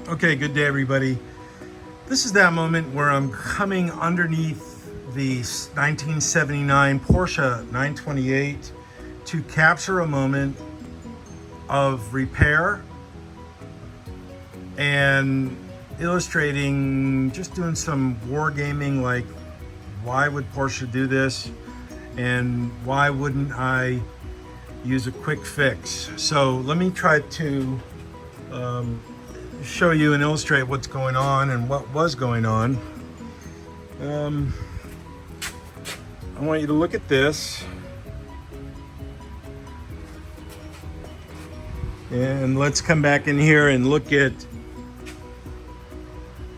Okay, good day everybody. This is that moment where I'm coming underneath the 1979 Porsche 928 to capture a moment of repair and illustrating, just doing some wargaming, like why would Porsche do this and why wouldn't I use a quick fix. So let me try to show you and illustrate what's going on and what was going on. I want you to look at this, and let's come back in here and look at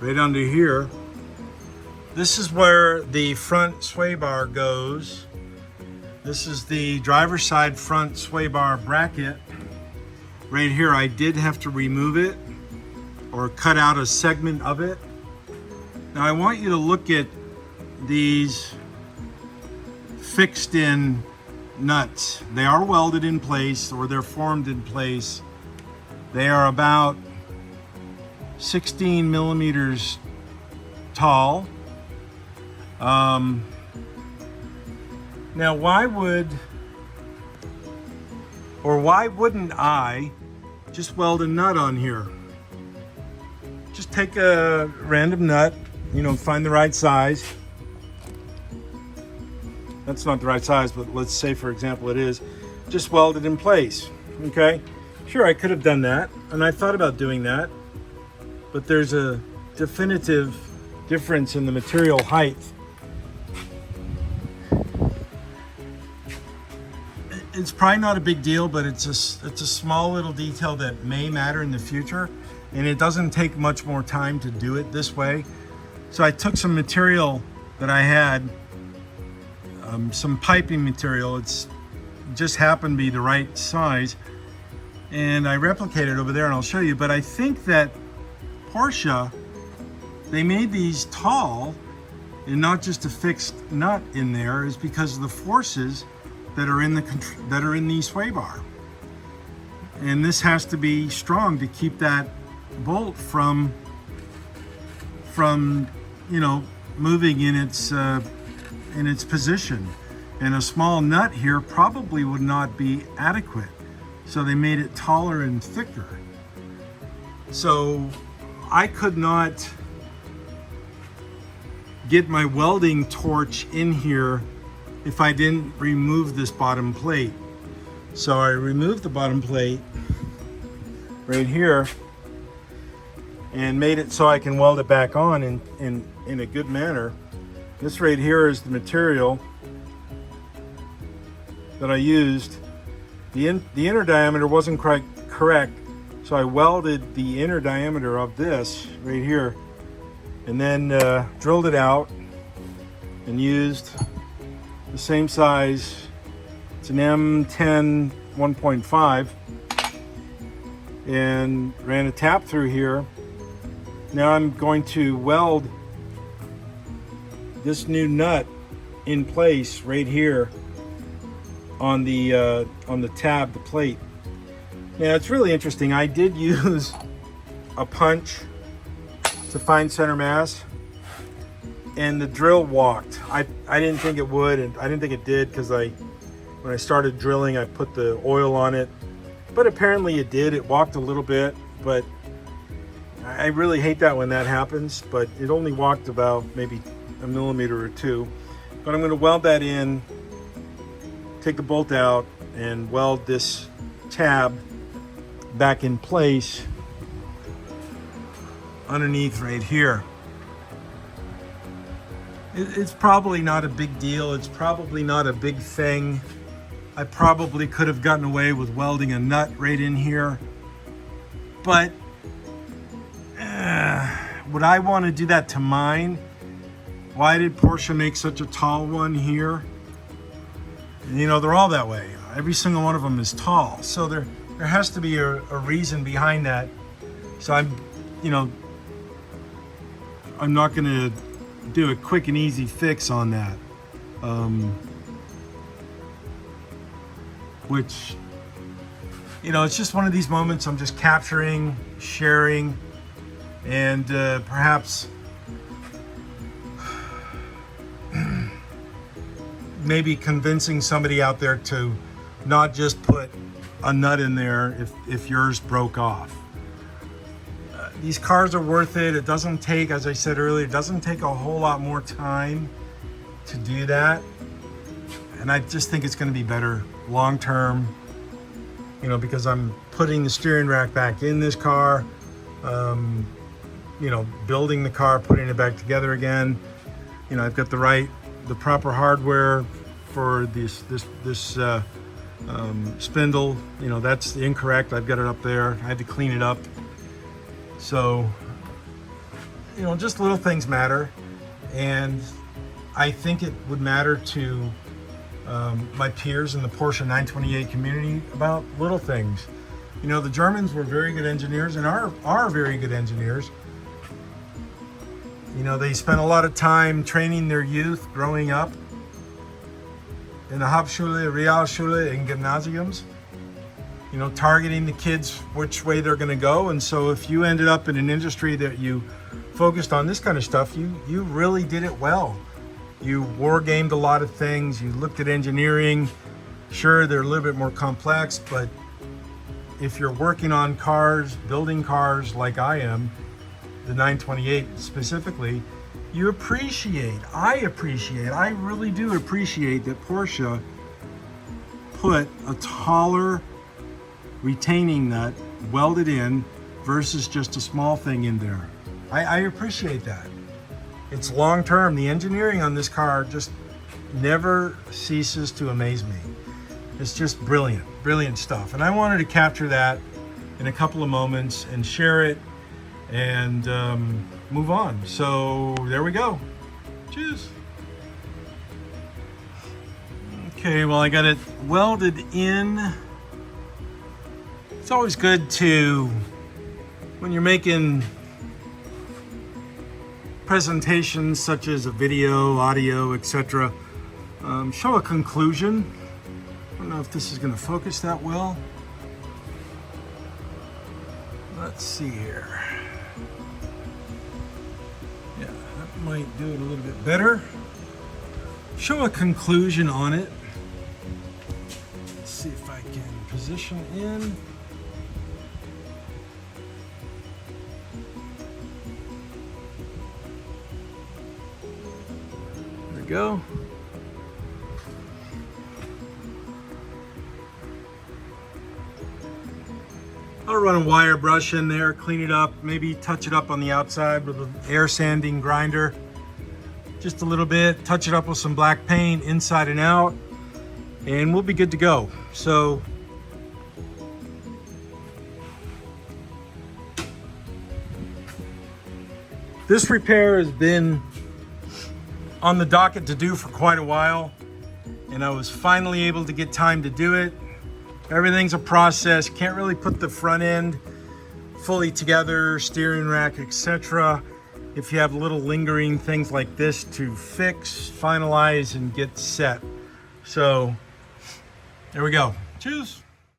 right under here. This is where the front sway bar goes. This is the driver's side front sway bar bracket. Right here, I did have to remove it or cut out a segment of it. Now I want you to look at these fixed in nuts. They are welded in place, or they're formed in place. They are about 16 millimeters tall. Now why wouldn't I just weld a nut on here? Just take a random nut, find the right size. That's not the right size, but let's say for example it is. Just weld it in place, okay? Sure, I could have done that, and I thought about doing that, but there's a definitive difference in the material height. It's probably not a big deal, but it's a small little detail that may matter in the future, and it doesn't take much more time to do it this way. So I took some material that I had, some piping material. It's just happened to be the right size, and I replicated over there, and I'll show you. But I think that Porsche, they made these tall and not just a fixed nut in there, is because of the forces that are in the sway bar, and this has to be strong to keep that bolt from moving in its position. And a small nut here probably would not be adequate, so they made it taller and thicker. So I could not get my welding torch in here if I didn't remove this bottom plate. So I removed the bottom plate right here and made it so I can weld it back on in a good manner. This right here is the material that I used. The inner diameter wasn't quite correct, so I welded the inner diameter of this right here and then drilled it out and used the same size. It's an M10 1.5, and ran a tap through here. Now I'm going to weld this new nut in place right here on the tab, the plate. Now it's really interesting. I did use a punch to find center mass, and the drill walked. I didn't think it would, and I didn't think it did, because when I started drilling, I put the oil on it, but apparently it did. It walked a little bit, but I really hate that when that happens. But it only walked about maybe a millimeter or two. But I'm going to weld that in, take the bolt out, and weld this tab back in place underneath right here. It's probably not a big deal. It's probably not a big thing. I probably could have gotten away with welding a nut right in here. But would I want to do that to mine? Why did Porsche make such a tall one here? They're all that way. Every single one of them is tall. So there has to be a reason behind that. So I'm not going to do a quick and easy fix on that, which it's just one of these moments I'm just capturing, sharing, and perhaps maybe convincing somebody out there to not just put a nut in there if yours broke off. These cars are worth it. It doesn't take, as I said earlier, it doesn't take a whole lot more time to do that. And I just think it's going to be better long term, you know, because I'm putting the steering rack back in this car, you know, building the car, putting it back together again. You know, I've got the proper hardware for this spindle. You know, that's incorrect. I've got it up there. I had to clean it up. So, you know, just little things matter, and I think it would matter to my peers in the Porsche 928 community about little things. You know, the Germans were very good engineers and are very good engineers. You know, they spent a lot of time training their youth growing up in the Hauptschule, Realschule, and Gymnasiums. You know, targeting the kids which way they're going to go. And so if you ended up in an industry that you focused on this kind of stuff, you really did it well. You war gamed a lot of things. You looked at engineering. Sure, they're a little bit more complex, but if you're working on cars, building cars like I am, the 928 specifically, you appreciate, I really do appreciate that Porsche put a taller retaining nut welded in versus just a small thing in there. I appreciate that. It's long term. The engineering on this car just never ceases to amaze me. It's just brilliant, brilliant stuff. And I wanted to capture that in a couple of moments and share it and move on. So there we go. Cheers. Okay, well, I got it welded in. It's always good to, when you're making presentations such as a video, audio, etc., show a conclusion. I don't know if this is going to focus that well. Let's see here. Yeah, that might do it a little bit better. Show a conclusion on it. Let's see if I can position in. There we go. I'll run a wire brush in there, clean it up, maybe touch it up on the outside with an air sanding grinder. Just a little bit, touch it up with some black paint inside and out, and we'll be good to go. So, this repair has been on the docket to do for quite a while, and I was finally able to get time to do it. Everything's a process. Can't really put the front end fully together, steering rack, etc., if you have little lingering things like this to fix, finalize, and get set. So there we go. Cheers.